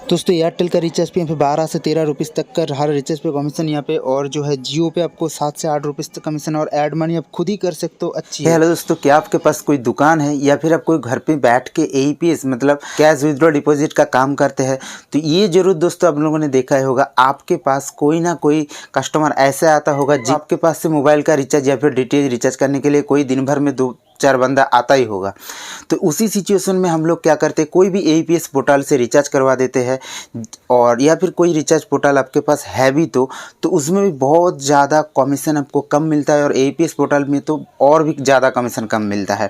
दोस्तों एयरटेल का रिचार्ज पे यहाँ पे 12 से 13 रुपीज़ तक का हर रिचार्ज पे कमीशन यहाँ पे, और जो है जियो पे आपको 7 से 8 रुपीज़ तक कमीशन, और ऐड मनी आप खुद ही कर सकते हो। अच्छी है। हेलो दोस्तों, क्या आपके पास कोई दुकान है या फिर आप कोई घर पे बैठ के एईपीएस मतलब कैश विथड्रॉ डिपॉजिट का काम करते हैं, तो ये जरूर दोस्तों आप लोगों ने देखा ही होगा, आपके पास कोई ना कोई कस्टमर ऐसे आता होगा जो आपके पास से मोबाइल का रिचार्ज या फिर डीटीएच रिचार्ज करने के लिए कोई दिन भर में 2-4 बंदा आता ही होगा। तो उसी सिचुएशन में हम लोग क्या करते हैं, कोई भी एईपीएस पोर्टल से रिचार्ज करवा देते हैं, और या फिर कोई रिचार्ज पोर्टल आपके पास है भी तो उसमें भी बहुत ज़्यादा कमीशन आपको कम मिलता है, और एईपीएस पोर्टल में तो और भी ज़्यादा कमीशन कम मिलता है।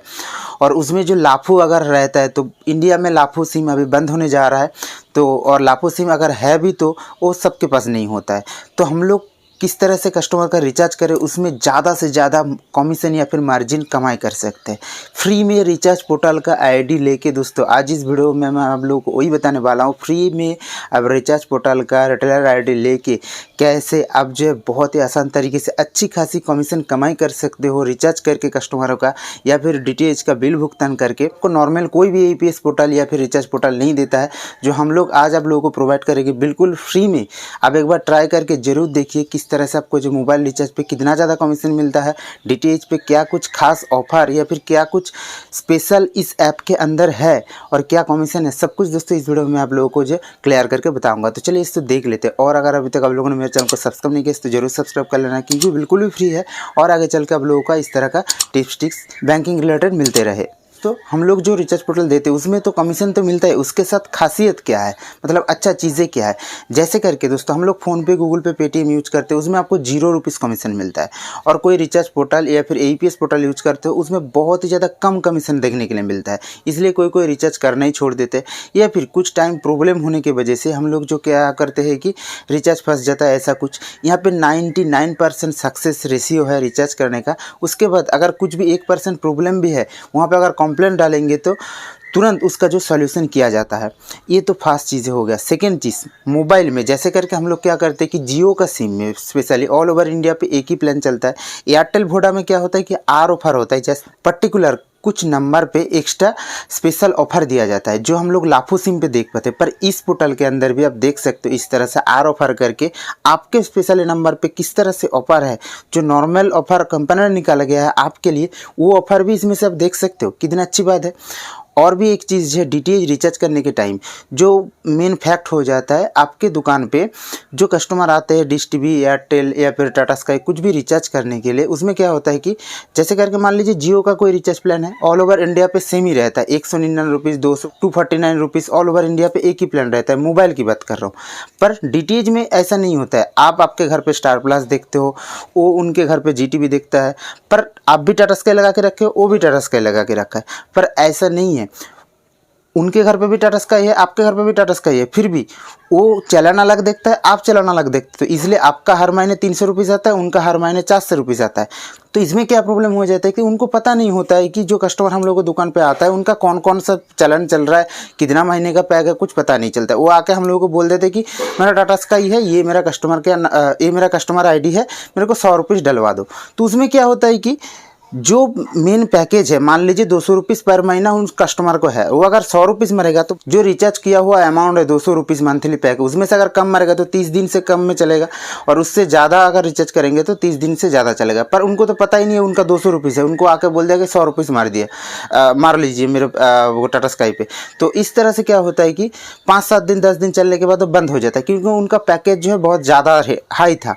और उसमें जो लाफो अगर रहता है, तो इंडिया में लाफो सिम अभी बंद होने जा रहा है, तो और लाफो सिम अगर है भी तो वो सबके पास नहीं होता है। तो हम लोग किस तरह से कस्टमर का रिचार्ज करें, उसमें ज़्यादा से ज़्यादा कमीशन या फिर मार्जिन कमाई कर सकते हैं। फ्री में रिचार्ज पोर्टल का आईडी लेके दोस्तों आज इस वीडियो में मैं आप लोगों को वही बताने वाला हूँ। फ्री में अब रिचार्ज पोर्टल का रिटेलर आईडी लेके कैसे आप जो है बहुत ही आसान तरीके से अच्छी खासी कमीशन कमाई कर सकते हो रिचार्ज करके कस्टमरों का, या फिर डीटीएच का बिल भुगतान करके। को नॉर्मल कोई भी एईपीएस पोर्टल या फिर रिचार्ज पोर्टल नहीं देता है, जो हम लोग आज आप लोगों को प्रोवाइड करेंगे बिल्कुल फ्री में। आप एक बार ट्राई करके ज़रूर देखिए किस तरह से आपको जो मोबाइल रिचार्ज पे कितना ज़्यादा कमीशन मिलता है, डीटीएच पे क्या कुछ खास ऑफर या फिर क्या कुछ स्पेशल इस ऐप के अंदर है, और क्या कमीशन है, सब कुछ दोस्तों इस वीडियो में आप लोगों को जो क्लियर करके बताऊंगा। तो चलिए इसको देख लेते हैं। और अगर अभी तक आप लोगों ने मेरे चैनल को सब्सक्राइब नहीं किया तो जरूर सब्सक्राइब कर लेना, क्योंकि बिल्कुल भी फ्री है, और आगे चल के आप लोगों का इस तरह का टिप्स टिक्स बैंकिंग रिलेटेड मिलते रहे। तो हम लोग जो रिचार्ज पोर्टल देते हैं उसमें तो कमीशन तो मिलता है, उसके साथ खासियत क्या है, मतलब अच्छा चीज़ें क्या है। जैसे करके दोस्तों हम लोग फ़ोन पे, गूगल पे, पेटीएम यूज करते हैं, उसमें आपको 0 रुपीज़ कमीशन मिलता है। और कोई रिचार्ज पोर्टल या फिर एईपीएस पोर्टल यूज करते हो उसमें बहुत ही ज़्यादा कम कमीशन देखने के लिए मिलता है, इसलिए कोई रिचार्ज करना ही छोड़ देते हैं, या फिर कुछ टाइम प्रॉब्लम होने की वजह से हम लोग जो क्या करते हैं कि रिचार्ज फंस जाता है। ऐसा कुछ यहाँ पर 99% सक्सेस रेशियो है रिचार्ज करने का। उसके बाद अगर कुछ भी 1% प्रॉब्लम भी है, वहाँ पर अगर कंप्लेंट डालेंगे तो तुरंत उसका जो सॉल्यूशन किया जाता है। ये तो फास्ट चीज़ें हो गया। सेकेंड चीज़, मोबाइल में जैसे करके हम लोग क्या करते हैं कि जियो का सिम में स्पेशली ऑल ओवर इंडिया पे एक ही प्लान चलता है। एयरटेल वोडा में क्या होता है कि आर ऑफर होता है, जैसे पर्टिकुलर कुछ नंबर पे एक्स्ट्रा स्पेशल ऑफर दिया जाता है, जो हम लोग लाफो सिम पे देख पाते हैं। पर इस पोर्टल के अंदर भी आप देख सकते हो इस तरह से आर ऑफर करके आपके स्पेशल नंबर पे किस तरह से ऑफर है, जो नॉर्मल ऑफर कंपनी ने निकाला गया है आपके लिए, वो ऑफर भी इसमें से आप देख सकते हो। कितना अच्छी बात है। और भी एक चीज़ है, डीटीएच रिचार्ज करने के टाइम जो मेन फैक्ट हो जाता है, आपके दुकान पे जो कस्टमर आते हैं डिश टीवी, एयरटेल या फिर टाटा स्काई कुछ भी रिचार्ज करने के लिए, उसमें क्या होता है कि जैसे करके मान लीजिए जियो का कोई रिचार्ज प्लान है, ऑल ओवर इंडिया पे सेम ही रहता है, 199 rupees, 249 rupees, all over India पे एक ही प्लान रहता है। मोबाइल की बात कर रहा हूँ। पर डीटीएच में ऐसा नहीं होता है। आप आपके घर पर स्टार प्लस देखते हो, वो उनके घर पर जीटीवी देखता है, पर आप भी टाटा स्काई लगा के रखे हो, वो भी टाटा स्काई लगा के रखा है। पर ऐसा नहीं है, उनके घर पे भी टाटा स्काई है, आपके घर पे भी टाटा स्काई है, फिर भी वो चलन अलग देखता है, आप चलन अलग देखते हो। इसलिए आपका हर महीने 300 रुपीज़ आता है, उनका हर महीने 400 रुपीज़ आता है। तो इसमें क्या प्रॉब्लम हो जाता है कि उनको पता नहीं होता है कि जो कस्टमर हम लोग को दुकान पे आता है उनका कौन कौन सा चलन चल रहा है, कितना महीने का पैक है, कुछ पता नहीं चलता है। वो आके हम लोगों को बोल देते कि मेरा टाटा स्काई है, ये मेरा कस्टमर आईडी है, मेरे को 100 रुपीज़ डलवा दो। तो उसमें क्या होता है कि जो मेन पैकेज है, मान लीजिए 200 रुपीज़ पर महीना उन कस्टमर को है, वो अगर 100 रुपीज़ मरेगा तो जो रिचार्ज किया हुआ अमाउंट है 200 रुपीज़ मंथली पैक, उसमें से अगर कम मरेगा तो 30 दिन से कम में चलेगा, और उससे ज़्यादा अगर रिचार्ज करेंगे तो 30 दिन से ज़्यादा चलेगा। पर उनको तो पता ही नहीं है उनका 200 रुपीज़ है, उनको आके बोल दिया कि 100 रुपीज़ मार दिया, मार लीजिए मेरे वो टाटा स्काई पे। तो इस तरह से क्या होता है कि 5-7 दिन 10 दिन चलने के बाद वो बंद हो जाता है, क्योंकि उनका पैकेज जो है बहुत ज़्यादा हाई था।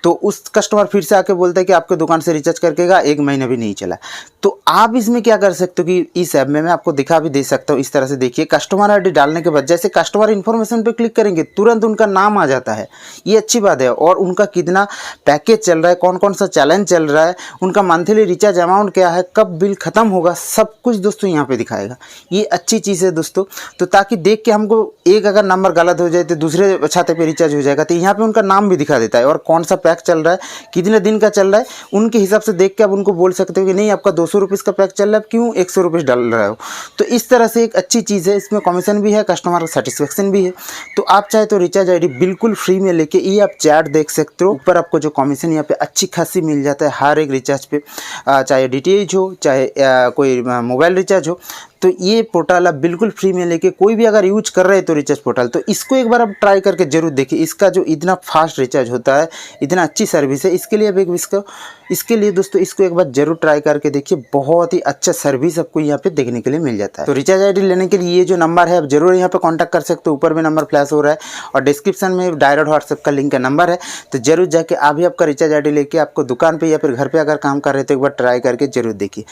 तो उस कस्टमर फिर से आके बोलता है कि आपके दुकान से रिचार्ज करके 1 महीना भी नहीं चला। तो आप इसमें क्या कर सकते हो कि इस ऐप में मैं आपको दिखा भी दे सकता हूँ। इस तरह से देखिए, कस्टमर आईडी डालने के बाद जैसे कस्टमर इन्फॉर्मेशन पे क्लिक करेंगे तुरंत उनका नाम आ जाता है, ये अच्छी बात है। और उनका कितना पैकेज चल रहा है, कौन कौन सा चैलेंज चल रहा है, उनका मंथली रिचार्ज अमाउंट क्या है, कब बिल खत्म होगा, सब कुछ दोस्तों यहाँ पे दिखाएगा। ये अच्छी चीज़ है दोस्तों। तो ताकि देख के हमको एक अगर नंबर गलत हो जाए तो दूसरे छाते पे रिचार्ज हो जाएगा, तो यहाँ पे उनका नाम भी दिखा देता है, और कौन सा पैक चल रहा है, कितने दिन का चल रहा है, उनके हिसाब से देख के आप उनको बोल सकते हो कि नहीं आपका 200 रुपीज़ का पैक चल रहा है, क्यों 100 रुपीज़ डाल रहे हो। तो इस तरह से एक अच्छी चीज़ है, इसमें कमीशन भी है, कस्टमर का सेटिस्फेक्शन भी है। तो आप चाहे तो रिचार्ज आईडी बिल्कुल फ्री में लेके ये आप चैट देख सकते हो। ऊपर आपको जो कमीशन यहाँ पे अच्छी खासी मिल जाता है हर एक रिचार्ज पे, चाहे डीटीएच हो, चाहे कोई मोबाइल रिचार्ज हो। तो ये पोर्टल आप बिल्कुल फ्री में लेके कोई भी अगर यूज कर रहे हैं तो रिचार्ज पोर्टल, तो इसको एक बार आप ट्राई करके जरूर देखिए। इसका जो इतना फास्ट रिचार्ज होता है, इतना अच्छी सर्विस है, इसके लिए इसके लिए दोस्तों इसको एक बार जरूर ट्राई करके देखिए। बहुत ही अच्छा सर्विस आपको यहाँ पे देखने के लिए मिल जाता है। तो रिचार्ज आईडी लेने के लिए ये जो नंबर है आप जरूर यहाँ पे कांटेक्ट कर सकते हो। ऊपर में नंबर फ्लैश हो रहा है और डिस्क्रिप्शन में डायरेक्ट व्हाट्सएप का लिंक का नंबर है, तो जरूर जाके आप भी आपका रिचार्ज आईडी लेके आपको दुकान पे या फिर घर पे अगर काम कर रहे हो तो एक बार ट्राई करके जरूर देखिए।